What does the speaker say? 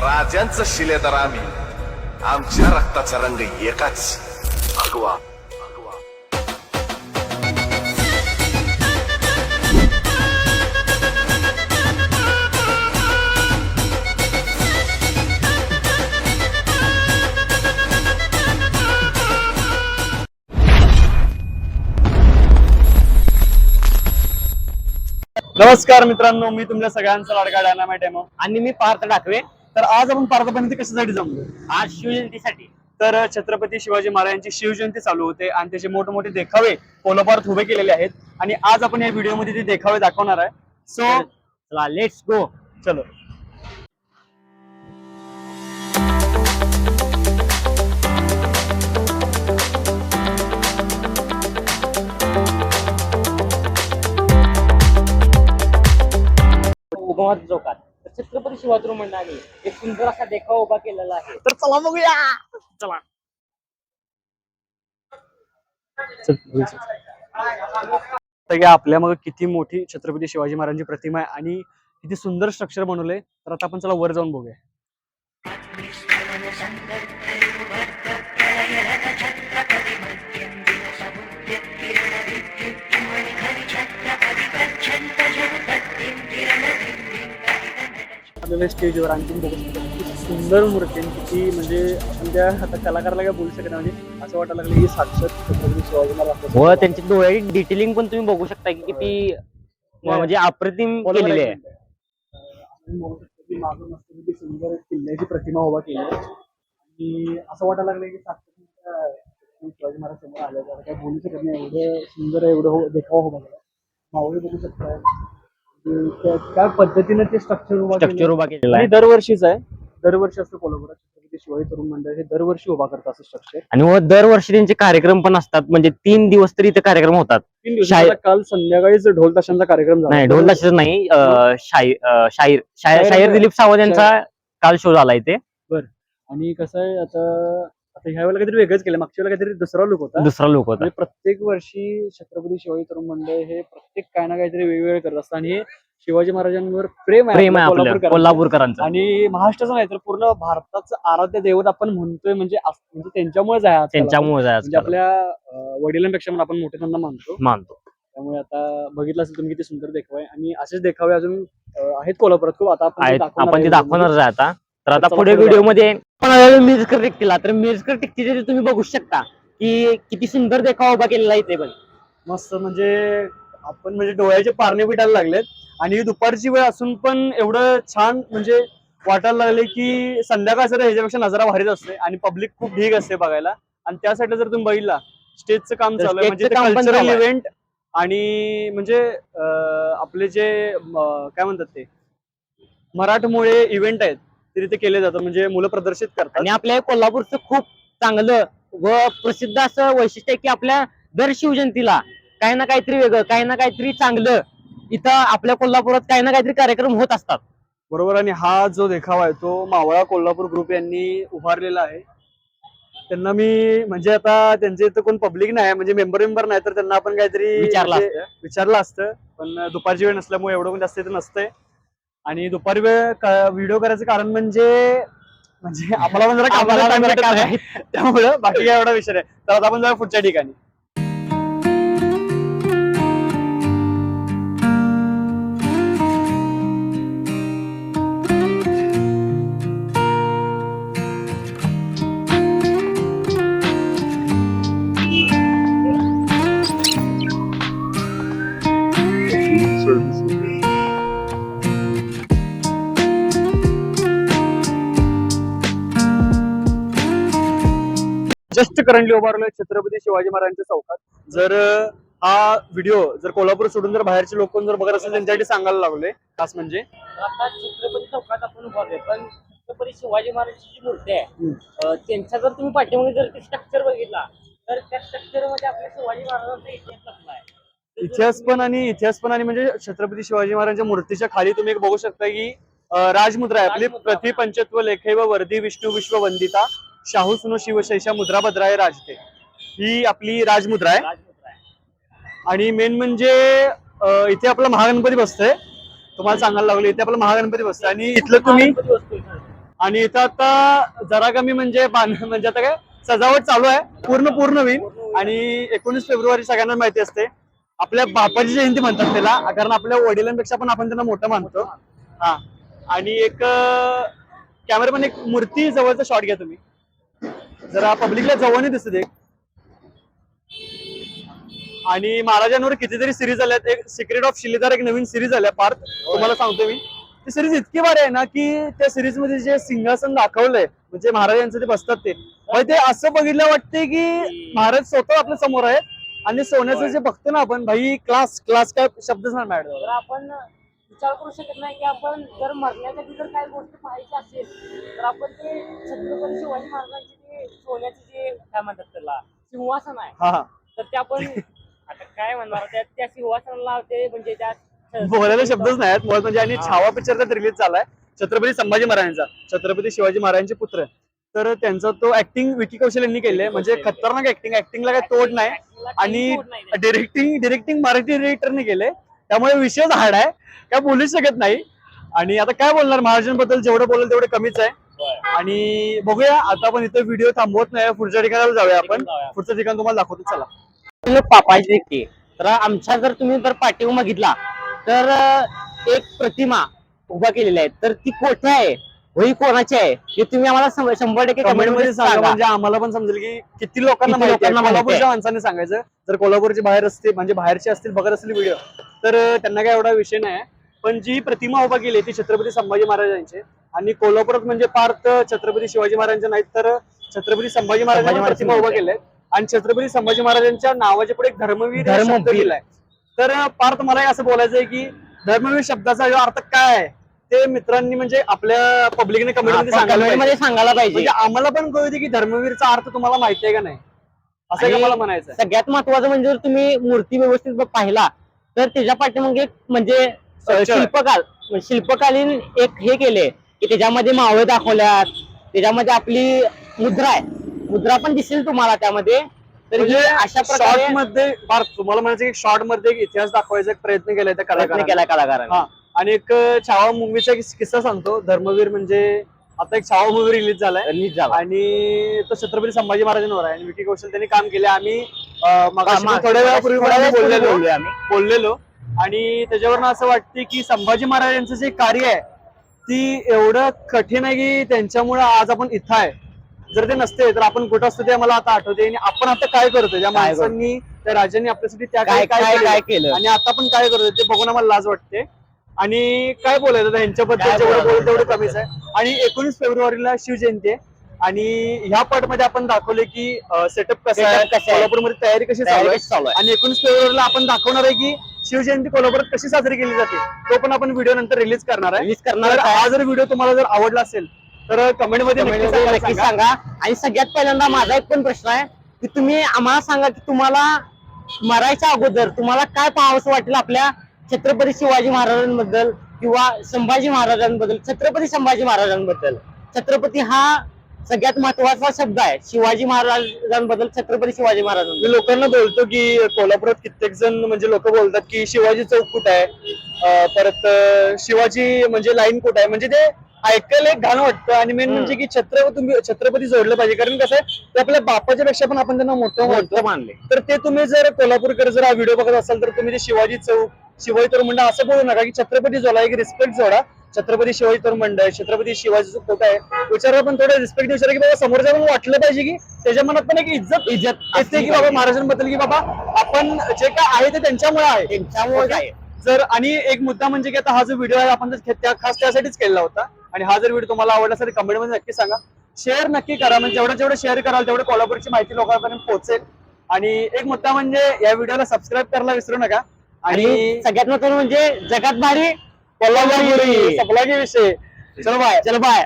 राजांचं शिलेदार आम्ही, आमच्या रक्ताचा रंग एकाच, भगवा. नमस्कार मित्रांनो, मी तुमच्या सगळ्यांचा लाडका डायनामाइट एमो आणि मी पार्थ ठाकरे. तर आज आपण पार्थपर्यंत कशासाठी जमलो? आज शिवजयंतीसाठी. तर छत्रपती शिवाजी महाराजांची शिवजयंती चालू होते आणि त्याचे मोठमोठे देखावे कोल्हापुरात उभे केलेले आहेत आणि आज आपण या व्हिडिओमध्ये ते देखावे दाखवणार आहे. सो चला लेट्स गो. चलो. उगमात चौकात छत्रपती शिवाजी मंडळाने एक सुंदर असा देखावा उभा केलेला आहे. तर चला बघूया. चला. तर या आपल्या मग किती मोठी छत्रपती शिवाजी महाराजांची प्रतिमा आहे आणि किती सुंदर स्ट्रक्चर बनवलंय. तर आता आपण चला वर जाऊन बघूया. आपल्याला स्टेजवर आणखी बघू शकतो किती सुंदर मूर्ती आहे, किती म्हणजे आपण त्या आता कलाकाराला काय बोलू शकत नाही. म्हणजे असं वाटायला लागलं की साक्षात छत्रपती शिवाजी महाराज. व त्यांची डोळ्याची डिटेलिंग पण तुम्ही बघू शकता की किती म्हणजे अप्रतिम केलेली आहे. आपण बघू शकतो की मागून मस्त किती सुंदर किल्ल्याची प्रतिमा उभा केली आहे आणि असं वाटायला लागलं की साक्षात शिवाजी महाराज समोर आले. तर काय बोलू शकत नाही, एवढं सुंदर एवढं देखावा उभा केला. मावळे बघू शकता त्या पद्धतीने ते स्ट्रक्चर उभा केलेला आहे. दरवर्षीच आहे. दरवर्षी असतं कोल्हापुरात छत्रपती शिवाजी तरुण मंडळ हे दरवर्षी उभा करतात असं स्ट्रक्चर. आणि व दरवर्षी त्यांचे कार्यक्रम पण असतात. म्हणजे 3 दिवस तरी इथे कार्यक्रम होतात. 3 दिवसाला काल संध्याकाळीच ढोल ताशांचा कार्यक्रम झाला. नाही, ढोल ताशाचा नाही, शाहीर दिलीप सावंत यांचा काल शो झाला इथे. बरं. आणि कसं आहे आता ह्या वेळेला काहीतरी वेगळंच केलं. मागच्या वेळेला काहीतरी दुसरा लुक होता. म्हणजे प्रत्येक वर्षी छत्रपती शिवाजी तरुण मंडळ हे प्रत्येक काय ना काहीतरी वेगवेगळे करत असतात आणि हे शिवाजी महाराजांवर प्रेम आहे कोल्हापूरकरांचं आणि महाराष्ट्राचं नाही तर पूर्ण भारताचं आराध्य दैवत आपण म्हणतोय. म्हणजे त्यांच्यामुळेच आहे. म्हणजे आपल्या वडिलांपेक्षा पण आपण मोठे त्यांना मानतो. त्यामुळे आता बघितलं असेल तुम्ही किती सुंदर देखावे आहे आणि असेच देखावे अजून आहेत कोल्हापुरात खूप. आता आपण ते दाखवणार आहे आता. तर आता पुढे व्हिडिओ मध्ये मिरजकर टिकतीला, तर मिरजकर टिकतीचे तुम्ही बघू शकता की किती सुंदर देखावा उभा केलेला आहे इथे. पण मस्त म्हणजे आपण म्हणजे डोळ्याचे पारणे पिटायला लागलेत आणि दुपारची वेळ असून पण एवढं छान म्हणजे वाटायला लागले की संध्याकाळ सर ह्याच्यापेक्षा नजारा भारीच असते आणि पब्लिक खूप ढीग असते बघायला. आणि त्यासाठी जर तुम्ही बघितला स्टेजचं काम चालू आहे म्हणजे कल्चरल इव्हेंट आणि म्हणजे आपले जे काय म्हणतात ते मराठमोळे इव्हेंट आहेत ते तिथे केले जातात. म्हणजे मुलं प्रदर्शित करतात. आणि आपल्या कोल्हापूरचं खूप चांगलं व प्रसिद्ध असं वैशिष्ट्य आहे की आपल्या दर शिवजयंतीला काही ना काहीतरी वेगळं, काही ना काहीतरी चांगलं इथं आपल्या कोल्हापुरात काही ना काहीतरी कार्यक्रम होत असतात. बरोबर. आणि हा जो देखावा आहे तो मावळा कोल्हापूर ग्रुप यांनी उभारलेला आहे. त्यांना मी म्हणजे आता त्यांचे इथं कोण पब्लिक नाही म्हणजे मेंबर नाही तर त्यांना आपण काहीतरी विचारलं असतं. पण दुपारची वेळ नसल्यामुळे एवढं जास्त इथं नसतंय. आणि दुपारी वेळ व्हिडिओ करायचं कारण म्हणजे आम्हाला पण जरा त्यामुळं बाकी काय एवढा विषय आहे. तर आता आपण जरा पुढच्या ठिकाणी. जस्ट करंटली उभारलोय छत्रपती शिवाजी महाराजांच्या चौकात. जर हा व्हिडिओ जर कोल्हापूर सोडून जर बाहेरचे लोक जर बघत असेल त्यांच्यासाठी सांगायला लागलोय खास म्हणजे आता छत्रपती चौकात आपण उभारलोय पण छत्रपती शिवाजी महाराजांची जी मूर्ती आहे त्यांचा जर तुम्ही पाठीमागे जर ते स्ट्रक्चर बघितला तर त्या स्ट्रक्चर मध्ये आपल्या शिवाजी महाराजांचा इतिहास लपला आहे. इतिहास पण आणि म्हणजे छत्रपती शिवाजी महाराजांच्या मूर्तीच्या खाली तुम्ही एक बघू शकता की राजमुद्रा आहे आपली. प्रति पंचत्व लेखे व वर्धी विष्णू विश्व वंदिता शाहू सुनो शिवशैषा मुद्रा भद्राय राजते ही आपली राजमुद्रा आहे. आणि मेन म्हणजे इथे आपला महागणपती बसतोय. तुम्हाला सांगायला लागलो इथे आपला महागणपती बसतोय आणि इथलं तुम्ही आणि इथं आता जरा कमी म्हणजे म्हणजे आता काय सजावट चालू आहे, पूर्ण होईल. आणि 19 फेब्रुवारी सगळ्यांना माहिती असते आपल्या बापाची जयंती म्हणतात त्याला, कारण आपल्या वडिलांपेक्षा पण आपण त्यांना मोठं मानतो. हा, आणि एक कॅमेरामॅन एक मूर्ती जवळचा शॉट घ्या तुम्ही, जरा पब्लिकला जवळ दिसू दे. आणि महाराजांवर कितीतरी सिरीज आल्यात. एक सिक्रेट ऑफ शिलेदार एक नवीन सिरीज आल्या पार्थ, तुम्हाला सांगतो मी. ती सिरीज इतकी भारी आहे ना की त्या सिरीज मध्ये जे सिंहासन दाखवलंय म्हणजे महाराजांचं ते बसतात ते, म्हणजे ते असं बघितलं वाटते की महाराज स्वतः आपल्या समोर आहेत. आणि सोन्याचं जे बघतो ना आपण, भाई क्लास काय शब्दच नाही मॅडम. तर आपण विचार करू शकत नाही की आपण जर मरण्यासाठी जर काही गोष्ट पाहायची असेल तर आपण ते छत्रपती शिवाजी महाराजांचे ते सोन्याचे जे काय म्हणतात त्याला सिंहासन आहे, हा, तर ते आपण आता काय म्हणणार त्या सिंहासनाला ते म्हणजे त्या बोलायला शब्दच नाही आहेत. म्हणजे आणि छावा पिक्चर तर रिलीज झालाय छत्रपती संभाजी महाराजांचा, छत्रपती शिवाजी महाराजांचे पुत्र. तर त्यांचा तो ऍक्टिंग विकी कौशल यांनी केले, म्हणजे खतरनाक ऍक्टिंगला काही तोड नाही. आणि डिरेक्टिंग मराठी डिरेक्टरने केले, त्यामुळे विषयच हार्ड आहे, काय बोलू शकत नाही. आणि आता काय बोलणार महाराजांबद्दल, जेवढं बोलेल तेवढं कमीच आहे. आणि बघूया आता आपण इथं व्हिडिओ थांबवत नाही, पुढच्या ठिकाणाला जाऊया आपण. पुढचं ठिकाण तुम्हाला दाखवतो, चला. पापाची ते तर आमच्या जर तुम्ही जर पाठीवर बघितला तर एक प्रतिमा उभा केलेली आहे, तर ती कोठे आहे, वही कोणाची आहे हे तुम्ही आम्हाला 100% कमेंट मध्ये सांगा, म्हणजे आम्हाला पण समजेल की किती लोकांना माहिती आहे. कोल्हापूरच्या माणसाने सांगायचं, जर कोल्हापूरचे बाहेर असते म्हणजे बाहेरचे असतील बघत असतील व्हिडिओ तर त्यांना काय एवढा विषय नाही. पण जी प्रतिमा उभा केली ती छत्रपती संभाजी महाराजांची, आणि कोल्हापुरात म्हणजे पार्थ छत्रपती शिवाजी महाराजांच्या नाहीत तर छत्रपती संभाजी महाराजांची प्रतिमा उभा केली. आणि छत्रपती संभाजी महाराजांच्या नावाच्या पुढे एक धर्मवीर शब्द दिलाय. तर पार्थ मला असं बोलायचं आहे की धर्मवीर शब्दाचा अर्थ काय आहे ते मित्रांनी म्हणजे आपल्या पब्लिकने कमेंट मध्ये सांगायला पाहिजे, म्हणजे आम्हाला पण कळू की धर्मवीरचा अर्थ तुम्हाला माहिती आहे का नाही, असं मला म्हणायचं. सगळ्यात महत्वाचं म्हणजे जर तुम्ही मूर्ती व्यवस्थित पाहिला तर त्याच्या पाठीमागे म्हणजे शिल्पकालीन एक हे केले की त्याच्यामध्ये मावळे दाखवल्यात, त्याच्यामध्ये आपली मुद्रा आहे, मुद्रा पण दिसेल तुम्हाला त्यामध्ये. तर अशा प्रकारे मध्ये तुम्हाला म्हणायचं की शॉर्ट मध्ये एक इतिहास दाखवायचा एक प्रयत्न केलाय त्या कलाकारांनी. आणि एक छावा मूवीचा एक किस्सा सांगतो. धर्मवीर म्हणजे आता एक छावा मूवी रिलीज झालाय आणि तो छत्रपती संभाजी महाराजांवर आहे आणि विकी कौशल त्यांनी काम केले. आम्ही थोड्या वेळापूर्वी बोललेलो आणि त्याच्यावरनं असं वाटते की संभाजी महाराजांचं जे कार्य आहे ती एवढं कठीण आहे की त्यांच्यामुळे आज आपण इथं आहे. जर ते नसते तर आपण कुठं असतो ते मला आता आठवते. आणि आपण आता काय करतोय, ज्या माणसांनी त्या राजांनी आपल्यासाठी त्या काय केलं आणि आता आपण काय करतोय ते बघून आम्हाला लाज वाटते. आणि काय बोलायचं यांच्याबद्दल जेवढं बोलतो तेवढं कमीच आहे. आणि 19 फेब्रुवारीला शिवजयंती आहे आणि ह्या पार्ट मध्ये आपण दाखवले की सेटअप कसं आहे, कोल्हापूरमध्ये तयारी कशी चालू आहे. आणि 19 फेब्रुवारीला आपण दाखवणार आहे की शिवजयंती कोल्हापुरात कशी साजरी केली जाते, तो पण आपण व्हिडिओ नंतर रिलीज करणार आहे. हा जर व्हिडिओ तुम्हाला जर आवडला असेल तर कमेंट मध्ये नक्की सांगा. आणि सगळ्यात पहिल्यांदा माझा एक पण प्रश्न आहे की तुम्ही आम्हाला सांगा की तुम्हाला मरायच्या अगोदर तुम्हाला काय पाहावंसं वाटेल आपल्या छत्रपती शिवाजी महाराजांबद्दल किंवा संभाजी महाराजांबद्दल. छत्रपती संभाजी महाराजांबद्दल, छत्रपती हा सगळ्यात महत्वाचा शब्द आहे. शिवाजी महाराजांबद्दल, छत्रपती शिवाजी महाराजांबद्दल लोकांना बोलतो की कोल्हापुरात कित्येक जण म्हणजे लोक बोलतात की शिवाजी चौक कुठं आहे, परत शिवाजी म्हणजे लाईन कुठं आहे, म्हणजे ते ऐकायला एक घाण वाटतं. आणि मेन म्हणजे की छत्रपती जोडलं पाहिजे, कारण कसं आहे ते आपल्या बापाच्या पेक्षा पण आपण त्यांना मोठं मानले. तर ते तुम्ही जर कोल्हापूरकर जर हा व्हिडिओ बघत असाल तर तुम्ही ते शिवाजी चौक, शिवाजी तरुण मंडळ असं बोलू नका की छत्रपती जोडा, एक रिस्पेक्ट जोडा. छत्रपती शिवाजी तरुण मंडळ, छत्रपती शिवाजी चौक कुठं आहे विचारा, पण थोडं रिस्पेक्ट विचारा की बाबा समोरच्या पण वाटलं पाहिजे की त्याच्या मनात पण एक इज्जत येते की बाबा महाराजांबद्दल की बाबा आपण जे काय आहे ते त्यांच्यामुळे आहे. जर आणि एक मुद्दा म्हणजे की आता हा जो व्हिडिओ आहे आपण खास त्यासाठीच केलेला होता. आणि हा जर व्हिडिओ तुम्हाला आवडला असेल कमेंट मध्ये नक्की सांगा, शेअर नक्की करा, म्हणजे जेवढं शेअर कराल तेवढं कोल्हापूरची माहिती लोकांपर्यंत पोहोचेल. आणि एक मुद्दा म्हणजे या व्हिडिओला सबस्क्राईब करायला विसरू नका. आणि सगळ्यात महत्त्वाचं म्हणजे जगात भारी कोल्हापूर विषय. चलो बाय.